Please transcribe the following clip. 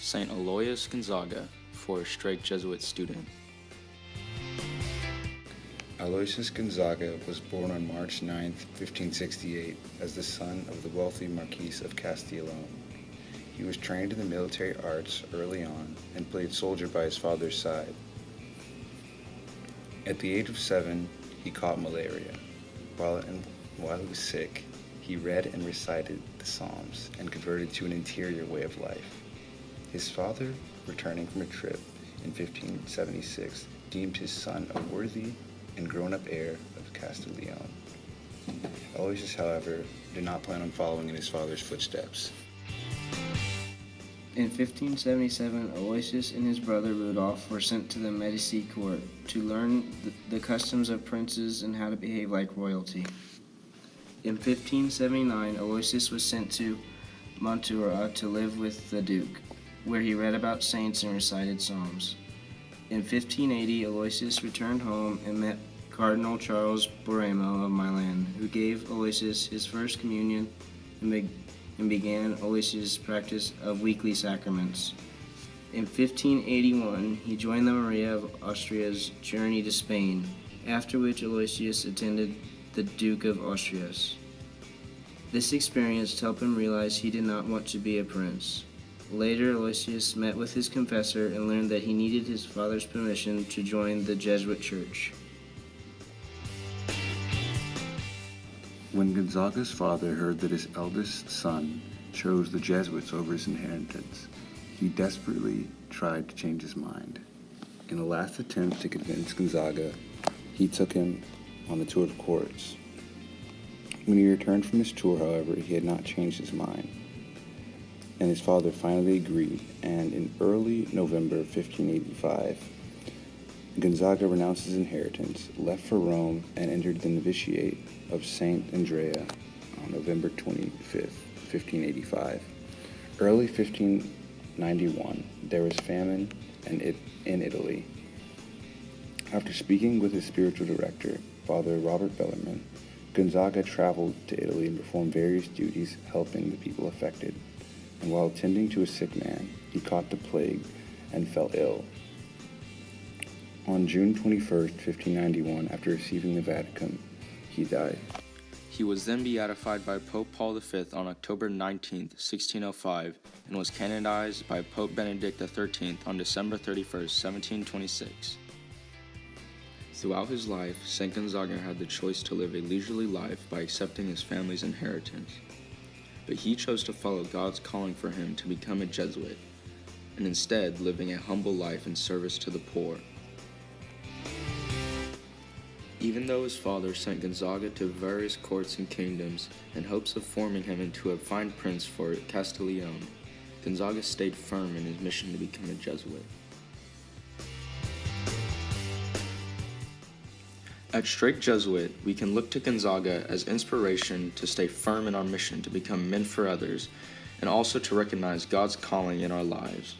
St. Aloysius Gonzaga for a straight Jesuit student. Aloysius Gonzaga was born on March 9, 1568, as the son of the wealthy Marquis of Castellón. He was trained in the military arts early on and played soldier by his father's side. At the age of 7, he caught malaria. While he was sick, he read and recited the Psalms and converted to an interior way of life. His father, returning from a trip in 1576, deemed his son a worthy and grown-up heir of Castellón. Aloysius, however, did not plan on following in his father's footsteps. In 1577, Aloysius and his brother Rudolph were sent to the Medici court to learn the customs of princes and how to behave like royalty. In 1579, Aloysius was sent to Mantua to live with the Duke, where he read about saints and recited psalms. In 1580, Aloysius returned home and met Cardinal Charles Borromeo of Milan, who gave Aloysius his first communion and began Aloysius' practice of weekly sacraments. In 1581, he joined the Maria of Austria's journey to Spain, after which Aloysius attended the Duke of Austria's. This experience helped him realize he did not want to be a prince. Later, Aloysius met with his confessor and learned that he needed his father's permission to join the Jesuit church. When Gonzaga's father heard that his eldest son chose the Jesuits over his inheritance, he desperately tried to change his mind. In a last attempt to convince Gonzaga, he took him on a tour of courts. When he returned from his tour, however, he had not changed his mind, and his father finally agreed, and in early November 1585, Gonzaga renounced his inheritance, left for Rome, and entered the novitiate of St. Andrea on November 25th, 1585. Early 1591, there was famine in Italy. After speaking with his spiritual director, Father Robert Bellarmine, Gonzaga traveled to Italy and performed various duties helping the people affected. And while attending to a sick man, he caught the plague and fell ill. On June 21st, 1591, after receiving the Vatican, he died. He was then beatified by Pope Paul V on October 19, 1605, and was canonized by Pope Benedict XIII on December 31, 1726. Throughout his life, St. Gonzaga had the choice to live a leisurely life by accepting his family's inheritance. But he chose to follow God's calling for him to become a Jesuit, and instead living a humble life in service to the poor. Even though his father sent Gonzaga to various courts and kingdoms in hopes of forming him into a fine prince for Castellón, Gonzaga stayed firm in his mission to become a Jesuit. At Straight Jesuit, we can look to Gonzaga as inspiration to stay firm in our mission to become men for others, and also to recognize God's calling in our lives.